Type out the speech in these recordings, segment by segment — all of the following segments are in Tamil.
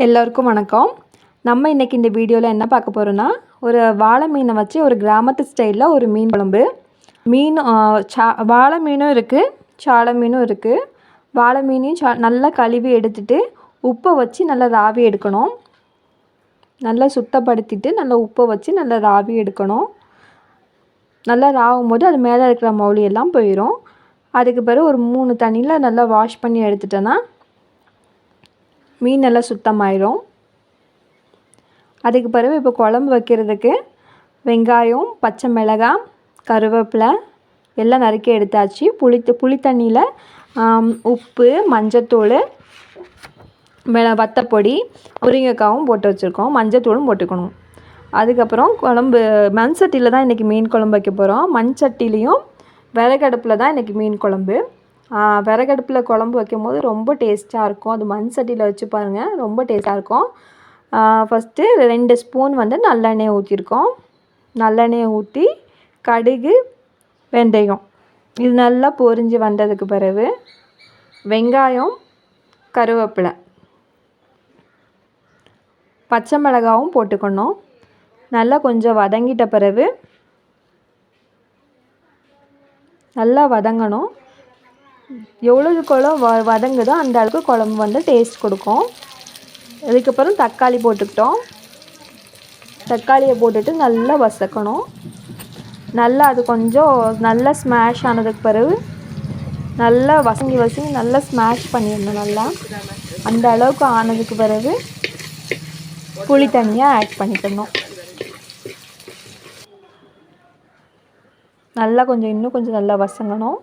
எல்லோருக்கும் வணக்கம். நம்ம இன்றைக்கி இந்த வீடியோவில் என்ன பார்க்க போகிறோன்னா, ஒரு வாழை மீனை வச்சு ஒரு கிராமத்து ஸ்டைலில் ஒரு மீன் குழம்பு. மீன் வாழை மீனும் இருக்குது, சாலை மீனும் இருக்குது. வாழை மீனையும் நல்லா கழுவி எடுத்துட்டு உப்பை வச்சு நல்லா ராவி எடுக்கணும். நல்லா சுத்தப்படுத்திட்டு நல்லா உப்பை வச்சு நல்லா ராவி எடுக்கணும். நல்லா ராவும் போது அது மேலே இருக்கிற மௌலி எல்லாம் போயிடும். அதுக்கு பிறகு ஒரு 3 தண்ணியில் நல்லா வாஷ் பண்ணி எடுத்துட்டோன்னா மீன் நல்லா சுத்தமாயிடும். அதுக்கு பிறகு இப்போ குழம்பு வைக்கிறதுக்கு வெங்காயம், பச்சை மிளகாய், கருவேப்பிலை எல்லாம் நறுக்கி எடுத்தாச்சு. புளி தண்ணியில் உப்பு, மஞ்சத்தூள், வத்தப்பொடி, முருங்கைக்காவும் போட்டு வச்சுருக்கோம். மஞ்சத்தூளும் போட்டுக்கணும். அதுக்கப்புறம் குழம்பு மண் சட்டியில் தான் இன்றைக்கி மீன் குழம்பு வைக்க போகிறோம். மண் சட்டிலையும் விறகடுப்பில் தான் இன்றைக்கி மீன் குழம்பு. விறகடுப்பில் குழம்பு வைக்கும் போது ரொம்ப டேஸ்ட்டாக இருக்கும். அது மண் சட்டியில் வச்சு பாருங்கள், ரொம்ப டேஸ்ட்டாக இருக்கும். ஃபஸ்ட்டு 2 ஸ்பூன் நல்லெண்ணெய் ஊற்றிருக்கோம். நல்லெண்ணெயை ஊற்றி கடுகு, வெந்தயம் இது நல்லா பொரிஞ்சு வந்ததுக்கு பிறகு வெங்காயம், கருவேப்பிலை, பச்சை மிளகாவும் போட்டுக்கணும். நல்லா கொஞ்சம் வதங்கிட்ட பிறகு நல்லா வதங்கணும். எவ்வளவு குழம்பு வதங்குதோ அந்த அளவுக்கு குழம்பு டேஸ்ட் கொடுக்கும். அதுக்கப்புறம் தக்காளி போட்டுக்கிட்டோம். தக்காளியை போட்டுட்டு நல்லா வதக்கணும். நல்லா அது கொஞ்சம் நல்லா ஸ்மாஷ் ஆனதுக்கு பிறகு நல்லா வசங்கி நல்லா ஸ்மாஷ் பண்ணிடணும். நல்லா அந்த அளவுக்கு ஆனதுக்கு பிறகு புளி தண்ணியை ஆட் பண்ணிக்கணும். நல்லா இன்னும் கொஞ்சம் நல்லா வசங்கணும்.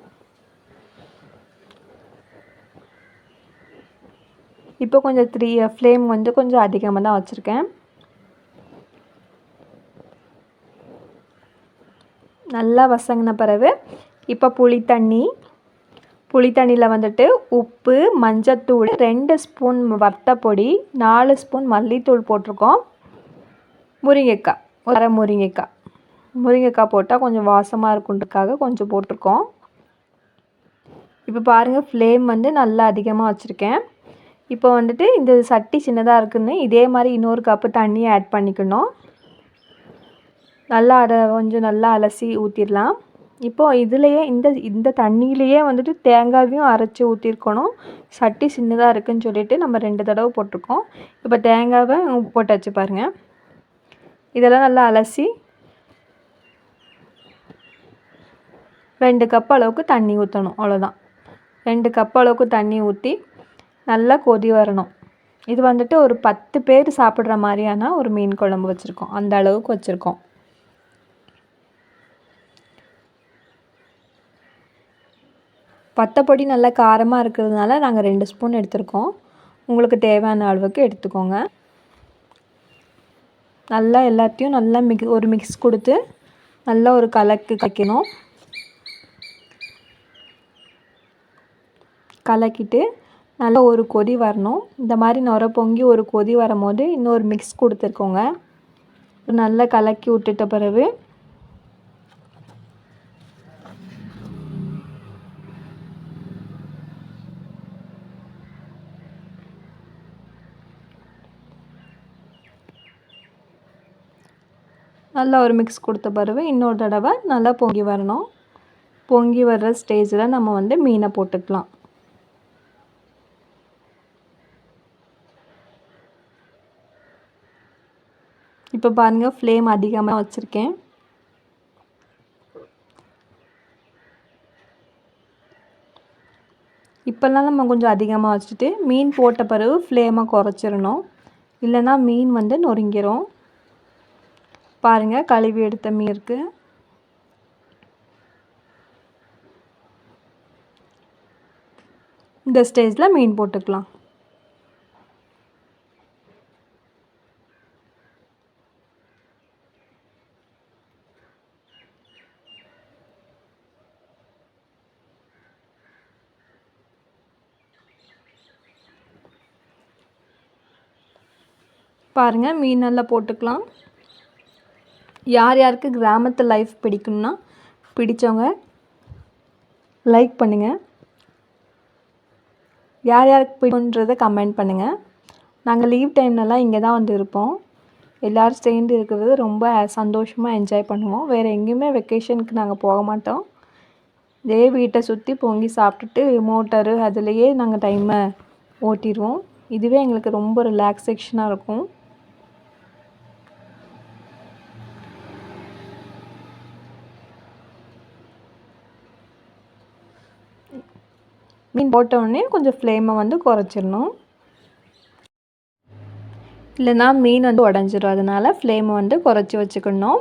இப்போ கொஞ்சம் ஃப்ளேம் கொஞ்சம் அதிகமாக தான் வச்சுருக்கேன். நல்லா வசங்கின பிறகு இப்போ புளி தண்ணியில் உப்பு, மஞ்சத்தூள், 2 ஸ்பூன் வத்தப்பொடி, 4 ஸ்பூன் மல்லித்தூள் போட்டிருக்கோம். முருங்கைக்காய், ஒரு முருங்கைக்காய் போட்டால் கொஞ்சம் வாசமாக இருக்குன்றதுக்காக கொஞ்சம் போட்டிருக்கோம். இப்போ பாருங்கள், ஃப்ளேம் நல்லா அதிகமாக வச்சுருக்கேன். இப்போ இந்த சட்டி சின்னதாக இருக்குதுன்னு இதே மாதிரி இன்னொரு கப்பு தண்ணியை ஆட் பண்ணிக்கணும். நல்லா அதை கொஞ்சம் நல்லா அலசி ஊற்றிடலாம். இப்போது இதுலேயே இந்த தண்ணியிலையே தேங்காயும் அரைச்சி ஊற்றிருக்கணும். சட்டி சின்னதாக இருக்குதுன்னு சொல்லிவிட்டு நம்ம 2 தடவை போட்டிருக்கோம். இப்போ தேங்காவை போட்டாச்சு பாருங்கள். இதெல்லாம் நல்லா அலசி 2 கப் அளவுக்கு தண்ணி ஊற்றணும். அவ்வளோதான். 2 கப் அளவுக்கு தண்ணி ஊற்றி நல்லா கொதி வரணும். இது ஒரு 10 பேர் சாப்பிட்ற மாதிரியான ஒரு மீன் குழம்பு வச்சுருக்கோம். அந்த அளவுக்கு வச்சுருக்கோம். வத்தப்பொடி நல்லா காரமாக இருக்கிறதுனால நாங்கள் 2 ஸ்பூன் எடுத்துருக்கோம். உங்களுக்கு தேவையான அளவுக்கு எடுத்துக்கோங்க. நல்லா எல்லாத்தையும் நல்லா ஒரு மிக்ஸ் கொடுத்து நல்லா ஒரு கலக்கணும். கலக்கிட்டு நல்லா ஒரு கொதி வரணும். இந்த மாதிரி நுர பொங்கி ஒரு கொதி வரும்போது இன்னொரு மிக்ஸ் கொடுத்துருக்கோங்க. நல்லா கலக்கி விட்டுட்ட பிறகு நல்லா ஒரு மிக்ஸ் கொடுத்த பிறகு இன்னொரு தடவை நல்லா பொங்கி வரணும். பொங்கி வர்ற ஸ்டேஜில் நம்ம மீனை போட்டுக்கலாம். இப்போ பாருங்கள், ஃப்ளேம் அதிகமாக வச்சுருக்கேன். இப்போல்லாம் நம்ம கொஞ்சம் அதிகமாக வச்சுட்டு மீன் போட்ட பிறகு ஃப்ளேமை குறைச்சிடணும். இல்லைன்னா மீன் நொறுங்கிரும். பாருங்கள், கழுவி எடுத்த மீன் இருக்குது. இந்த ஸ்டேஜில் மீன் போட்டுக்கலாம். பாருங்கள், மீன் நல்லா போட்டுக்கலாம். யார் யாருக்கு கிராமத்து லைஃப் பிடிக்கும்னா பிடிச்சவங்க லைக் பண்ணுங்கள். யார் யாருக்கு பிடிக்குன்றதை கமெண்ட் பண்ணுங்கள். நாங்கள் லீவ் டைம்லலாம் இங்கே தான் வந்து இருப்போம். எல்லோரும் சேர்ந்து இருக்கிறது ரொம்ப சந்தோஷமாக என்ஜாய் பண்ணுவோம். வேறு எங்கேயுமே வெக்கேஷனுக்கு நாங்கள் போக மாட்டோம். இதே வீட்டை சுற்றி பொங்கி சாப்பிட்டுட்டு மோட்டரு அதுலேயே நாங்கள் டைமை ஓட்டிடுவோம். இதுவே எங்களுக்கு ரொம்ப ரிலாக்ஸேஷனாக இருக்கும். மீன் போட்டோடனே கொஞ்சம் ஃப்ளேமை வந்து குறைச்சிடணும், இல்லைன்னா மீன் வந்து உடஞ்சிரும். அதனால் ஃப்ளேமை வந்து குறைச்சி வச்சுக்கணும்.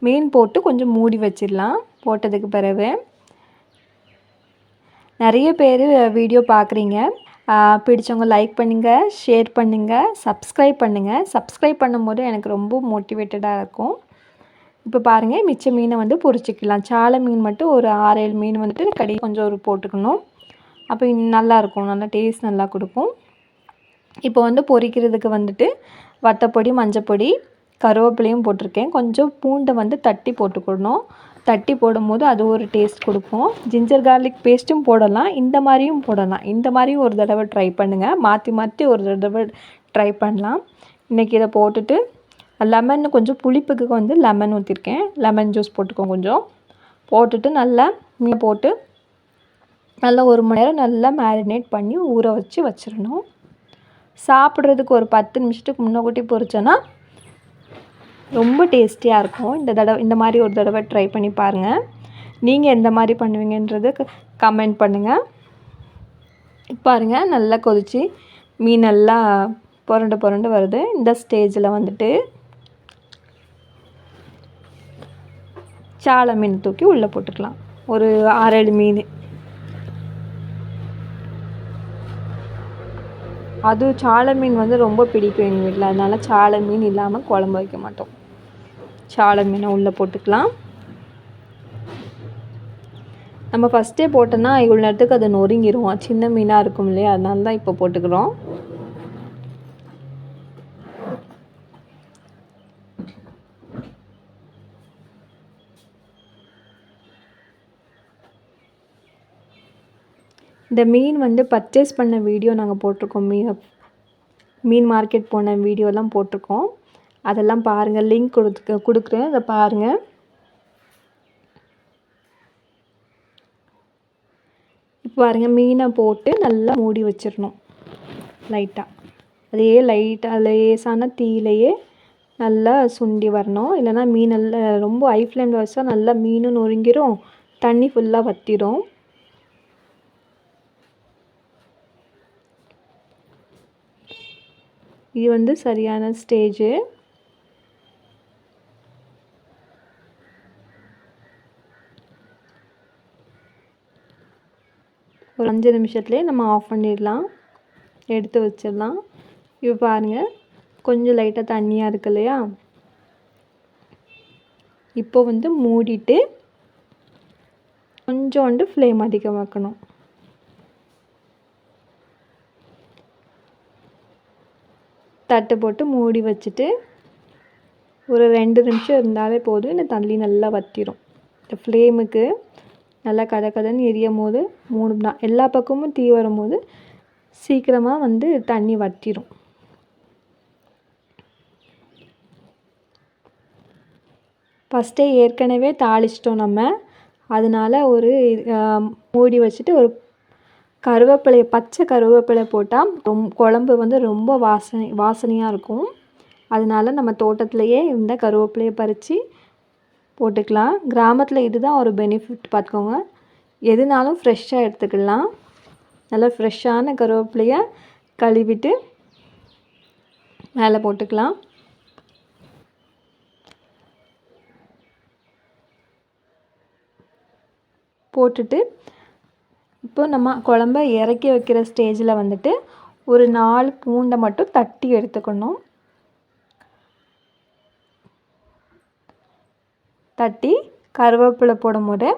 மீன் போட்டு கொஞ்சம் மூடி வச்சிடலாம். போட்டதுக்கு பிறகு நிறைய பேர் வீடியோ பார்க்குறீங்க. பிடிச்சவங்க லைக் பண்ணுங்கள், ஷேர் பண்ணுங்கள், சப்ஸ்கிரைப் பண்ணுங்கள். சப்ஸ்கிரைப் பண்ணும்போது எனக்கு ரொம்ப மோட்டிவேட்டடாக இருக்கும். இப்போ பாருங்கள், மிச்ச மீனை வந்து பொரிச்சிக்கலாம். சாலை மீன் மட்டும் ஒரு 6-7 மீன் வந்துட்டு கடி கொஞ்சம் ஒரு போட்டுக்கணும். அப்போ நல்லாயிருக்கும், நல்லா டேஸ்ட் நல்லா கொடுக்கும். இப்போ வந்து பொரிக்கிறதுக்கு வந்துட்டு வத்தப்பொடி, மஞ்சப்பொடி, கருவேப்பிலையும் போட்டிருக்கேன். கொஞ்சம் பூண்டை வந்து தட்டி போட்டுக்கணும். தட்டி போடும்போது அது ஒரு டேஸ்ட் கொடுக்கும். ஜிஞ்சர் கார்லிக் பேஸ்ட்டும் போடலாம், இந்த மாதிரியும் போடலாம். இந்த மாதிரியும் ஒரு தடவை ட்ரை பண்ணுங்கள். மாற்றி மாற்றி ஒரு தடவை ட்ரை பண்ணலாம். இன்றைக்கி இதை போட்டுட்டு லெமன், கொஞ்சம் புளிப்புக்கு வந்து லெமன் ஊற்றிருக்கேன். லெமன் ஜூஸ் போட்டுக்கோங்க கொஞ்சம். போட்டுட்டு நல்லா மீன் போட்டு நல்லா 1 மணி நேரம் நல்லா மேரினேட் பண்ணி ஊற வச்சிடணும். சாப்பிட்றதுக்கு ஒரு 10 நிமிஷத்துக்கு முன்னக்கூட்டி பொரிச்சோன்னா ரொம்ப டேஸ்டியாக இருக்கும். இந்த மாதிரி ஒரு தடவை ட்ரை பண்ணி பாருங்கள். நீங்கள் எந்த மாதிரி பண்ணுவீங்கன்றது கமெண்ட் பண்ணுங்கள். பாருங்கள், நல்லா கொதித்து மீன் நல்லா புரண்டு வருது. இந்த ஸ்டேஜில் வந்துட்டு சாலை மீன் தூக்கி உள்ளே போட்டுக்கலாம். ஒரு 6-7 மீன். அது சாலை மீன் வந்து ரொம்ப பிடிக்கும் எங்கள் வீட்டில். அதனால் சாலை மீன் இல்லாமல் குழம்பு வைக்க மாட்டோம். சாலை மீனை உள்ளே போட்டுக்கலாம். நம்ம ஃபஸ்ட்டே போட்டோன்னா இவ்வளோ நேரத்துக்கு அதை நொறுங்கிடும். சின்ன மீனாக இருக்கும் இல்லையா, அதனால தான் இப்போ போட்டுக்கிறோம். இந்த மீன் வந்து பர்ச்சேஸ் பண்ண வீடியோ நாங்கள் போட்டிருக்கோம். மீன் மார்க்கெட் போன வீடியோலாம் போட்டிருக்கோம். அதெல்லாம் பாருங்கள், லிங்க் கொடுக்குறேன், அதை பாருங்கள். இப்போ பாருங்கள், மீனை போட்டு நல்லா மூடி வச்சிடணும் லைட்டாக. அதே லைட்டாக லேசான தீயிலையே நல்லா சுண்டி வரணும். இல்லைனா மீன் நல்லா ரொம்ப ஹை ஃப்ளேமில் வச்சா நல்லா மீனும் நொறுங்கிரும், தண்ணி ஃபுல்லாக வற்றிடும். இது வந்து சரியான ஸ்டேஜு. ஒரு 5 நிமிஷத்துலேயே நம்ம ஆஃப் பண்ணிடலாம், எடுத்து வச்சிடலாம். இப்போ பாருங்கள், கொஞ்சம் லைட்டாக தண்ணியாக இருக்கு இல்லையா. இப்போ வந்து மூடிட்டு கொஞ்சோண்டு ஃப்ளேம் அதிகம் வைக்கணும். தட்டு போட்டு மூடி வச்சுட்டு ஒரு 2 நிமிஷம் இருந்தாலே போதும். இந்த தண்ணி நல்லா வற்றிடும். இந்த ஃப்ளேமுக்கு நல்லா கதன்னு எரியும் போது எல்லா பக்கமும் தீ வரும்போது சீக்கிரமாக வந்து தண்ணி வற்றிடும். ஃபஸ்ட்டே ஏற்கனவே தாளிச்சிட்டோம் நம்ம. அதனால் ஒரு மூடி வச்சுட்டு ஒரு பச்சை கருவேப்பிலை போட்டால் குழம்பு வந்து ரொம்ப வாசனையாக இருக்கும். அதனால் நம்ம தோட்டத்துலையே இந்த கருவேப்பிலையை பறித்து போட்டுக்கலாம். கிராமத்தில் இதுதான் ஒரு பெனிஃபிட் பார்த்துக்கோங்க. எதுனாலும் ஃப்ரெஷ்ஷாக எடுத்துக்கலாம். நல்லா ஃப்ரெஷ்ஷான கருவேப்பிலையை கழுவிட்டு மேலே போட்டுக்கலாம். போட்டுட்டு இப்போ நம்ம குழம்ப இறக்கி வைக்கிற ஸ்டேஜில் வந்துட்டு ஒரு 4 பூண்டை மட்டும் தட்டி எடுத்துக்கணும். தட்டி கருவேப்பிலை போடும்போது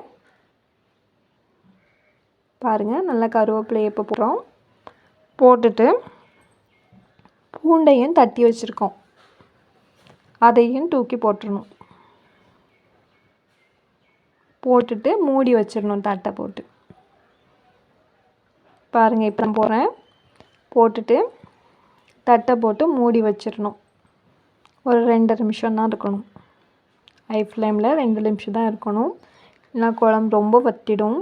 பாருங்கள், நல்லா கருவேப்பிலையை இப்போ போடுறோம். போட்டுட்டு பூண்டையும் தட்டி வச்சுருக்கோம், அதையும் தூக்கி போட்டுடணும். போட்டுட்டு மூடி வச்சிடணும் தட்டை போட்டு. பாருங்கள், இப்போ நான் போடுறேன். போட்டுட்டு தட்டை போட்டு மூடி வச்சிடணும். ஒரு 2 நிமிஷம் தான் இருக்கணும். ஹை ஃப்ளேமில் 2 நிமிஷம் தான் இருக்கணும். இல்லைனா குழம்பு ரொம்ப வற்றிடும்.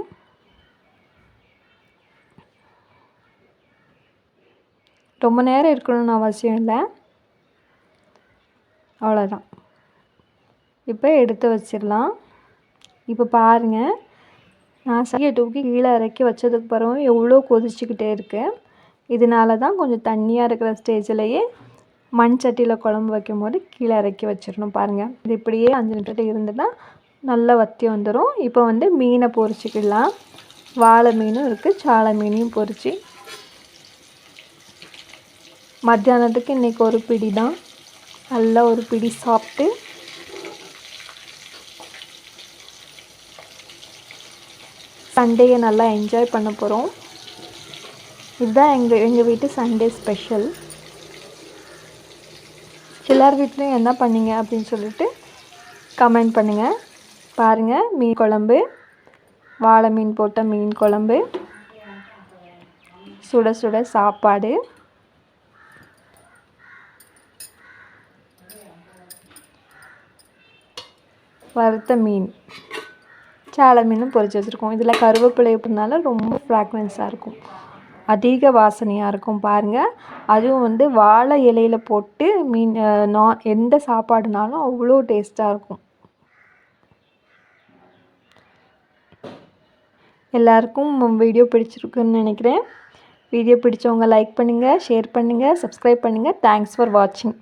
ரொம்ப நேரம் இருக்கணும்னு அவசியம் இல்லை. அவ்வளோதான். இப்போ எடுத்து வச்சிடலாம். இப்போ பாருங்கள், நான் சட்டியை தூக்கி கீழே இறக்கி வச்சதுக்கு பிறகு எவ்வளோ கொதிச்சுக்கிட்டே இருக்குது. இதனால தான் கொஞ்சம் தண்ணியாக இருக்கிற ஸ்டேஜ்லேயே மண் சட்டியில் குழம்பு வைக்கும்போது கீழே இறக்கி வச்சிடணும். பாருங்கள், இது இப்படியே 5 நிமிஷம் இருந்துன்னா நல்லா வற்றி வந்துடும். இப்போ வந்து மீனை பொரிச்சிக்கலாம். வாழை மீனும் இருக்குது, சாலை மீனையும் பொரிச்சு மத்தியானத்துக்கு இன்றைக்கி ஒரு பிடி தான். நல்லா ஒரு பிடி சாப்பிட்டு சண்டேயை நல்லா என்ஜாய் பண்ண போகிறோம். இதுதான் எங்கள் வீட்டு சண்டே ஸ்பெஷல். எல்லார் வீட்லேயும் என்ன பண்ணீங்க அப்படின்னு சொல்லிட்டு கமெண்ட் பண்ணுங்கள். பாருங்கள், மீன் குழம்பு, வாழை மீன் போட்ட மீன் குழம்பு, சுட சுட சாப்பாடு, வறுத்த மீன், சாலை மீனும் பொரிச்சு வச்சுருக்கோம். இதில் கருவேப்பிலை எப்படினால ரொம்ப ஃப்ராக்ரன்ஸாக இருக்கும், அதிக வாசனையாக இருக்கும். பாருங்கள், அதுவும் வந்து வாழை இலையில் போட்டு மீன் எந்த சாப்பாடுனாலும் அவ்வளோ டேஸ்ட்டாக இருக்கும். எல்லாருக்கும் வீடியோ பிடிச்சிருக்குன்னு நினைக்கிறேன். வீடியோ பிடிச்சவங்க லைக் பண்ணுங்கள், ஷேர் பண்ணுங்கள், சப்ஸ்கிரைப் பண்ணுங்கள். தேங்க்ஸ் ஃபார் வாட்சிங்.